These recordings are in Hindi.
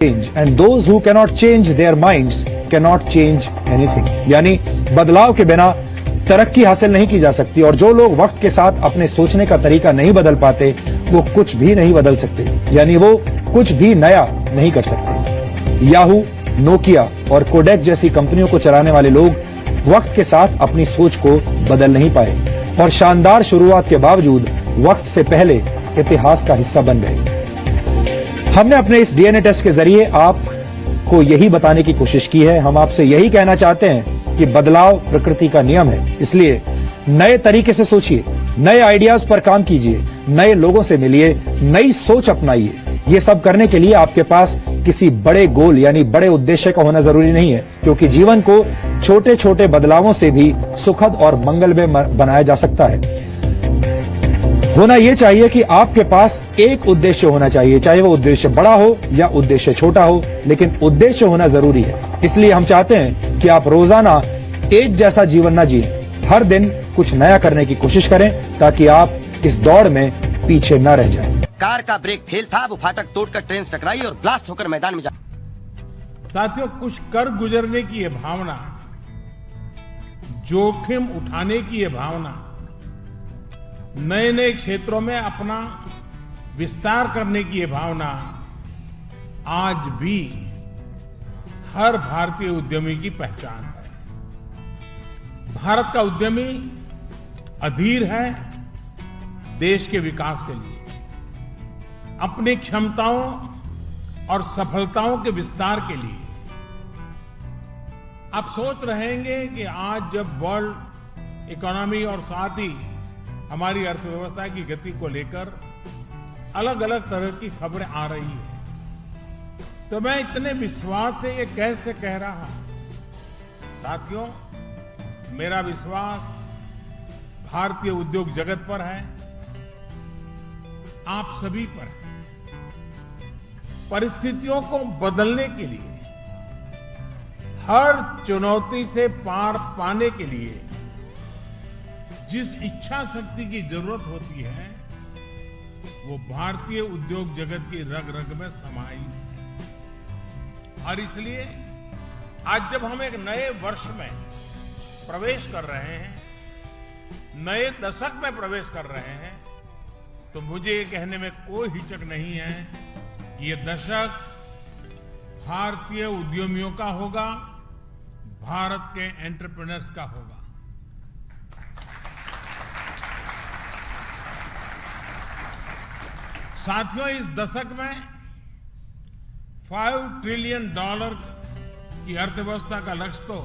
change and those who cannot change their minds cannot change anything। यानी बदलाव के बिना तरक्की हासिल नहीं की जा सकती और जो लोग वक्त के साथ अपने सोचने का तरीका नहीं बदल पाते वो कुछ भी नहीं बदल सकते, यानी वो कुछ भी नया नहीं कर सकते। याहू, नोकिया और कोडेक जैसी कंपनियों को चलाने वाले लोग वक्त के साथ अपनी सोच को बदल नहीं पाए और शानदार शुरुआत के बावजूद वक्त से पहले इतिहास का हिस्सा बन गए। हमने अपने इस डीएनए टेस्ट के जरिए आपको यही बताने की कोशिश की है। हम आपसे यही कहना चाहते हैं कि बदलाव प्रकृति का नियम है, इसलिए नए तरीके से सोचिए, नए आइडियाज पर काम कीजिए, नए लोगों से मिलिए, नई सोच अपनाइए। ये सब करने के लिए आपके पास किसी बड़े गोल यानी बड़े उद्देश्य का होना जरूरी नहीं है, क्योंकि जीवन को छोटे छोटे बदलावों से भी सुखद और मंगलमय बनाया जा सकता है। होना यह चाहिए कि आपके पास एक उद्देश्य होना चाहिए, चाहे वो उद्देश्य बड़ा हो या उद्देश्य छोटा हो, लेकिन उद्देश्य होना जरूरी है। इसलिए हम चाहते हैं कि आप रोजाना एक जैसा जीवन ना जिए, हर दिन कुछ नया करने की कोशिश करें ताकि आप इस दौड़ में पीछे न रह जाएं। कार का ब्रेक फेल था, वो फाटक तोड़कर ट्रेन से टकराई और ब्लास्ट होकर मैदान में जा। साथियों, कुछ कर गुजरने की ये भावना, जोखिम उठाने की ये भावना, नए नए क्षेत्रों में अपना विस्तार करने की ये भावना आज भी हर भारतीय उद्यमी की पहचान है। भारत का उद्यमी अधीर है देश के विकास के लिए, अपनी क्षमताओं और सफलताओं के विस्तार के लिए। आप सोच रहे होंगे कि आज जब वर्ल्ड इकोनॉमी और साथ ही हमारी अर्थव्यवस्था की गति को लेकर अलग अलग तरह की खबरें आ रही है, तो मैं इतने विश्वास से ये कैसे कह रहा। साथियों, मेरा विश्वास भारतीय उद्योग जगत पर है, आप सभी पर है। परिस्थितियों को बदलने के लिए, हर चुनौती से पार पाने के लिए जिस इच्छा शक्ति की जरूरत होती है वो भारतीय उद्योग जगत की रग रग में समाई है। और इसलिए आज जब हम एक नए वर्ष में प्रवेश कर रहे हैं, नए दशक में प्रवेश कर रहे हैं, तो मुझे ये कहने में कोई हिचक नहीं है कि ये दशक भारतीय उद्यमियों का होगा, भारत के एंटरप्रेन्योर्स का होगा। साथियों, इस दशक में $5 ट्रिलियन की अर्थव्यवस्था का लक्ष्य तो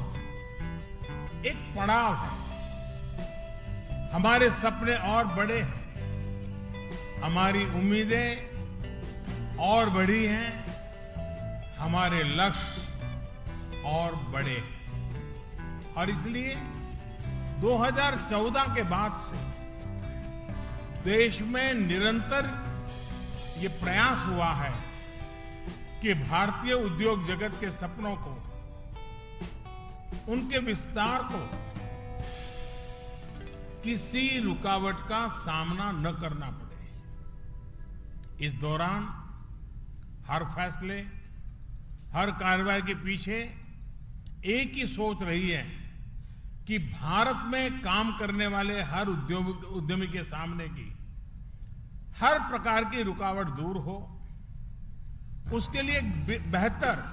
एक पड़ाव है। हमारे सपने और बड़े हैं, हमारी उम्मीदें और बड़ी हैं, हमारे लक्ष्य और बड़े हैं। और इसलिए 2014 के बाद से देश में निरंतर ये प्रयास हुआ है कि भारतीय उद्योग जगत के सपनों को, उनके विस्तार को किसी रुकावट का सामना न करना पड़े। इस दौरान हर फैसले, हर कार्रवाई के पीछे एक ही सोच रही है कि भारत में काम करने वाले हर उद्यमी के सामने की हर प्रकार की रुकावट दूर हो, उसके लिए बेहतर।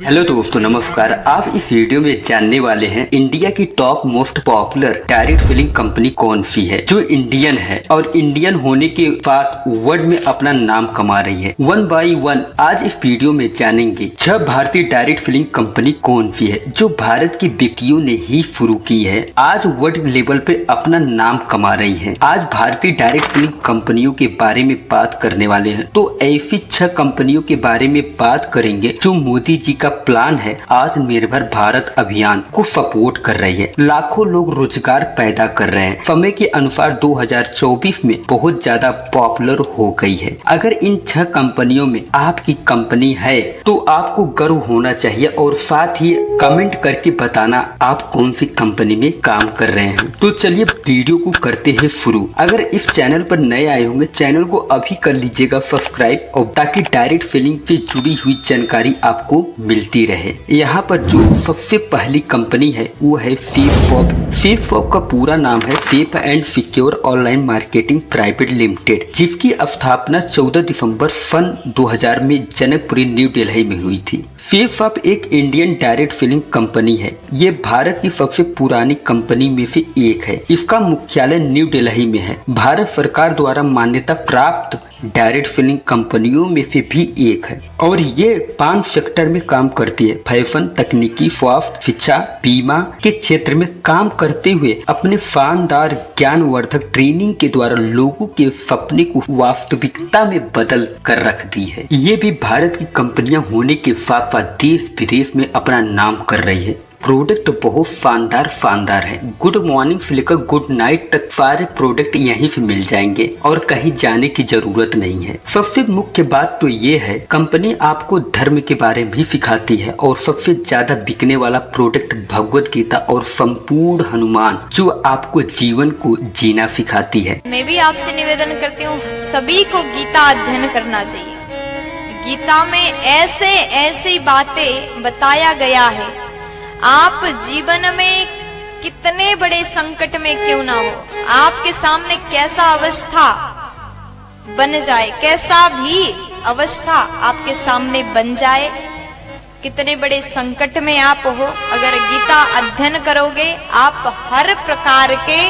हेलो दोस्तों, नमस्कार। आप इस वीडियो में जानने वाले हैं इंडिया की top most popular direct selling company कौन सी है जो इंडियन है और इंडियन होने के बाद वर्ल्ड में अपना नाम कमा रही है। वन बाय वन आज इस वीडियो में जानेंगे 6 भारतीय डायरेक्ट फिलिंग कंपनी कौन सी है जो भारत की व्यक्तियों ने ही शुरू की है, आज वर्ल्ड लेवल पे अपना नाम कमा रही है। आज भारतीय डायरेक्ट फिलिंग कंपनियों के बारे में बात करने वाले हैं, तो ऐसी 6 कंपनियों के बारे में बात करेंगे जो मोदी जी का जिसका प्लान है आत्मनिर्भर भारत अभियान को सपोर्ट कर रही है। लाखों लोग रोजगार पैदा कर रहे हैं। समय के अनुसार 2024 में बहुत ज्यादा पॉपुलर हो गई है। अगर इन 6 कंपनियों में आपकी कंपनी है तो आपको गर्व होना चाहिए और साथ ही कमेंट करके बताना आप कौन सी कंपनी में काम कर रहे हैं। तो चलिए वीडियो को करते हैं शुरू। अगर इस चैनल पर नए आए होंगे चैनल को अभी कर लीजिएगा सब्सक्राइब, और ताकि डायरेक्ट सेलिंग से जुड़ी हुई जानकारी आपको मिलती रहे। यहाँ पर जो सबसे पहली कंपनी है वो है सेफसॉफ्ट। सेफसॉफ्ट का पूरा नाम है safe and secure online marketing private limited, जिसकी स्थापना 14 दिसंबर सन 2000 में जनकपुरी न्यू दिल्ली में हुई थी। सेफसॉफ्ट एक इंडियन डायरेक्ट सेलिंग कंपनी है। ये भारत की सबसे पुरानी कंपनी में से एक है। इसका मुख्यालय न्यू दिल्ली में है। भारत सरकार द्वारा मान्यता प्राप्त डायरेक्ट सेलिंग कंपनियों में से भी एक है और ये 5 सेक्टर में काम करती है। फैशन, तकनीकी, स्वास्थ्य, शिक्षा, बीमा के क्षेत्र में काम करते हुए अपने शानदार ज्ञानवर्धक ट्रेनिंग के द्वारा लोगों के सपने को वास्तविकता में बदल कर रख दी है। ये भी भारत की कंपनियां होने के साथ साथ देश विदेश में अपना नाम कर रही है। प्रोडक्ट बहुत शानदार है। गुड मॉर्निंग से लेकर गुड नाइट तक सारे प्रोडक्ट यहीं से मिल जाएंगे और कहीं जाने की जरूरत नहीं है। सबसे मुख्य बात तो ये है कंपनी आपको धर्म के बारे में भी सिखाती है और सबसे ज्यादा बिकने वाला प्रोडक्ट भगवत गीता और संपूर्ण हनुमान, जो आपको जीवन को जीना सिखाती है। मैं भी आपसे निवेदन करती हूँ सभी को गीता अध्ययन करना चाहिए। गीता में ऐसी बातें बताया गया है। आप जीवन में कितने बड़े संकट में क्यों ना हो, आपके सामने कैसा अवस्था बन जाए, कैसा भी अवस्था आपके सामने बन जाए, कितने बड़े संकट में आप हो, अगर गीता अध्ययन करोगे आप हर प्रकार के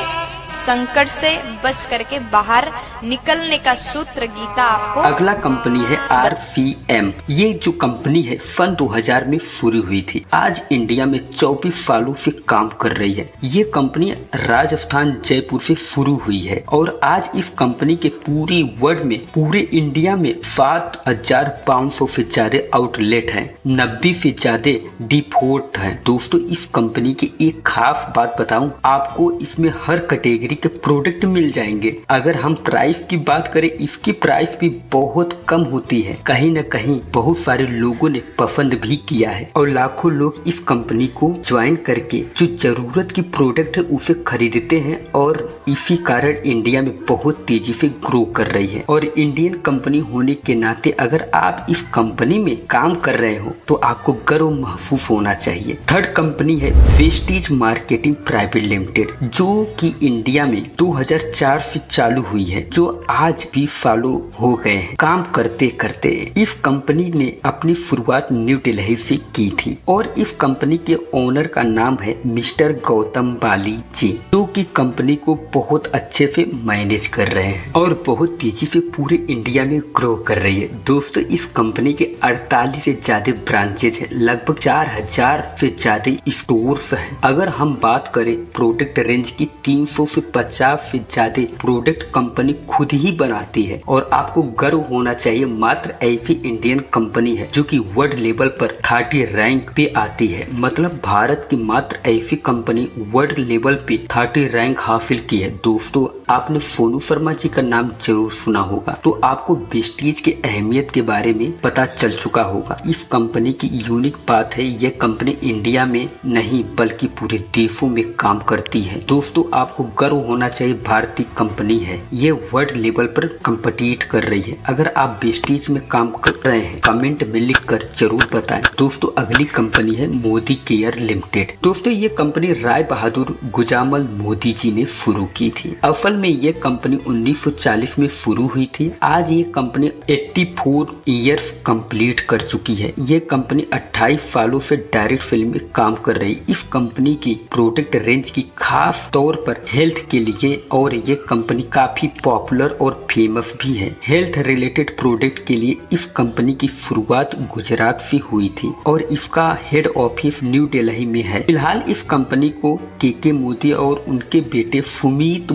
संकट से बच करके बाहर निकलने का सूत्र गीता आपको। अगला कंपनी है RCM। ये जो कंपनी है सन 2000 में शुरू हुई थी। आज इंडिया में 24 सालों से काम कर रही है। ये कंपनी राजस्थान जयपुर से शुरू हुई है और आज इस कंपनी के पूरी वर्ल्ड में, पूरे इंडिया में 7500 से ज्यादा आउटलेट हैं, 90 से ज्यादा डिपोट हैं। दोस्तों इस कंपनी की एक खास बात बताऊं आपको, इसमें हर कैटेगरी के प्रोडक्ट मिल जाएंगे। अगर हम प्राइस की बात करें, इसकी प्राइस भी बहुत कम होती है। कहीं न कहीं बहुत सारे लोगों ने पसंद भी किया है और लाखों लोग इस कंपनी को ज्वाइन करके जो जरूरत की प्रोडक्ट है उसे खरीदते हैं और इसी कारण इंडिया में बहुत तेजी से ग्रो कर रही है। और इंडियन कंपनी होने के नाते अगर आप इस कंपनी में काम कर रहे हो तो आपको गर्व महसूस होना चाहिए। थर्ड कंपनी है वेस्टीज मार्केटिंग प्राइवेट लिमिटेड, जो कि इंडिया में 2004 से चालू हुई है, जो आज भी सालों हो गए हैं काम करते करते। इस कंपनी ने अपनी शुरुआत न्यू दिल्ली से की थी और इस कंपनी के ओनर का नाम है मिस्टर गौतम बाली जी, जो कि कंपनी को बहुत अच्छे से मैनेज कर रहे हैं और बहुत तेजी से पूरे इंडिया में ग्रो कर रही है। दोस्तों इस कंपनी के 48 से ज्यादा ब्रांचेज है, लगभग 4000 से ज्यादा स्टोर्स हैं। अगर हम बात करें प्रोडक्ट रेंज की, 300 से 50 से ज्यादा प्रोडक्ट कंपनी खुद ही बनाती है और आपको गर्व होना चाहिए मात्र ऐसी इंडियन कंपनी है जो कि वर्ल्ड लेवल पर 30 रैंक पे आती है। मतलब भारत की मात्र ऐसी कंपनी वर्ल्ड लेवल पे 30 रैंक हासिल की है। दोस्तों आपने सोनू शर्मा जी का नाम जरूर सुना होगा, तो आपको वेस्टीज की अहमियत के बारे में पता चल चुका होगा। इस कंपनी की यूनिक बात है, यह कंपनी इंडिया में नहीं बल्कि पूरे देशों में काम करती है। दोस्तों आपको गर्व होना चाहिए, भारतीय कंपनी है, ये वर्ल्ड लेवल पर कम्पीट कर रही है। अगर आप वेस्टीज में काम कर रहे हैं कमेंट में लिख कर जरूर बताएं। दोस्तों अगली कंपनी है मोदी केयर लिमिटेड। दोस्तों ये कंपनी राय बहादुर गुजामल मोदी जी ने शुरू की थी। असल में ये कंपनी 1940 में शुरू हुई थी। आज ये कंपनी 84 ईयर्स कंप्लीट कर चुकी है। ये कंपनी 28 सालों से डायरेक्ट सेलिंग में काम कर रही है। इस कंपनी की प्रोडक्ट रेंज की खास तौर पर हेल्थ के लिए और ये कंपनी काफी पॉपुलर और फेमस भी है। हेल्थ रिलेटेड प्रोडक्ट के लिए इस कंपनी की शुरुआत गुजरात से हुई थी और इसका हेड ऑफिस न्यू दिल्ली में है। फिलहाल इस कंपनी को के मोदी और उनके बेटे सुमित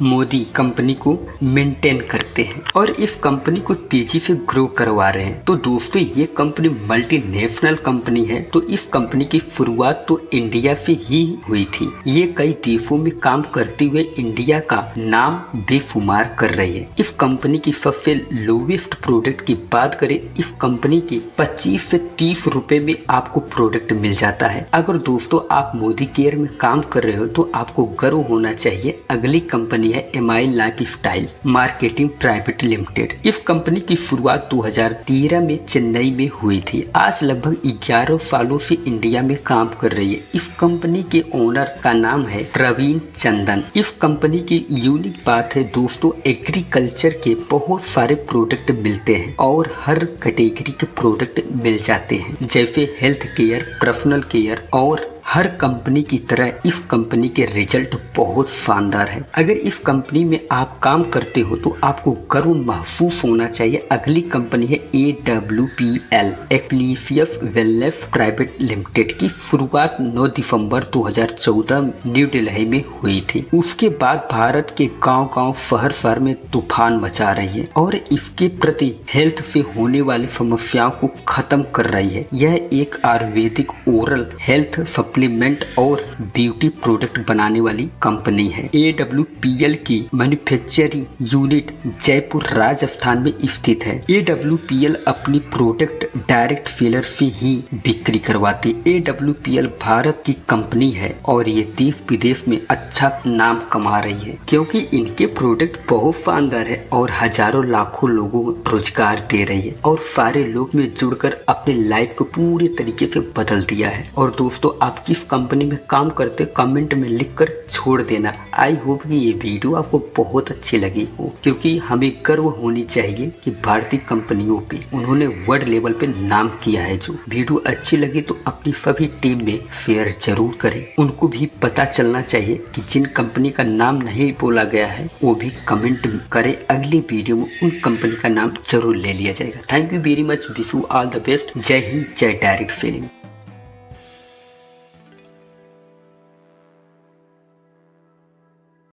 मोदी कंपनी को मेंटेन करते हैं और इस कंपनी को तेजी से ग्रो करवा रहे हैं। तो दोस्तों ये कंपनी मल्टीनेशनल कंपनी है। तो इस कंपनी की शुरुआत तो इंडिया से ही हुई थी। ये कई देशों में काम करते हुए इंडिया का नाम बेशुमार कर रही है। इस कंपनी की सबसे लोवेस्ट प्रोडक्ट की बात करें, इस कंपनी के 25 से 30 रुपए में आपको प्रोडक्ट मिल जाता है। अगर दोस्तों आप मोदी केयर में काम कर रहे हो तो आपको गर्व होना चाहिए। अगली कंपनी है MI lifestyle marketing private limited. इस कंपनी की शुरुआत 2013 में चेन्नई में हुई थी। आज लगभग 11 सालों से इंडिया में काम कर रही है। इस कंपनी के ओनर का नाम है प्रवीण चंदन। इस कंपनी की यूनिक बात है दोस्तों, एग्रीकल्चर के बहुत सारे प्रोडक्ट मिलते हैं और हर कैटेगरी के प्रोडक्ट मिल जाते हैं, जैसे हेल्थ केयर, पर्सनल केयर और हर कंपनी की तरह इस कंपनी के रिजल्ट बहुत शानदार है। अगर इस कंपनी में आप काम करते हो तो आपको गर्व महसूस होना चाहिए। अगली कंपनी है AWPL एक्लीसियस वेलनेस प्राइवेट लिमिटेड की शुरुआत 9 दिसंबर 2014 न्यू दिल्ली में हुई थी। उसके बाद भारत के गांव-गांव शहर में तूफान मचा रही है और इसके प्रति हेल्थ से होने वाली समस्याओं को खत्म कर रही है। यह एक आयुर्वेदिक ओरल हेल्थ सप्लीमेंट और ब्यूटी प्रोडक्ट बनाने वाली कंपनी है। AWPL की मैन्युफैक्चरिंग यूनिट जयपुर राजस्थान में स्थित है। AWPL अपनी प्रोडक्ट डायरेक्ट सेलर से ही बिक्री करवाती। AWPL भारत की कंपनी है और ये देश विदेश में अच्छा नाम कमा रही है क्योंकि इनके प्रोडक्ट बहुत शानदार है और हजारों लाखों लोगों को रोजगार दे रही है और सारे लोग में जुड़कर अपने लाइफ को पूरे तरीके से बदल दिया है। और दोस्तों आप किस कंपनी में काम करते कमेंट में लिखकर छोड़ देना। आई होप कि ये वीडियो आपको बहुत अच्छी लगी हो, क्योंकि हमें गर्व होनी चाहिए कि भारतीय कंपनियों पे उन्होंने वर्ल्ड लेवल पे नाम किया है। जो वीडियो अच्छी लगी तो अपनी सभी टीम में शेयर जरूर करें। उनको भी पता चलना चाहिए कि जिन कंपनी का नाम नहीं बोला गया है वो भी कमेंट करें। अगली वीडियो में उन कंपनी का नाम जरूर ले लिया जाएगा। Thank you very much. Wish you all the best. जय हिंद, जय डायरेक्ट सेलिंग।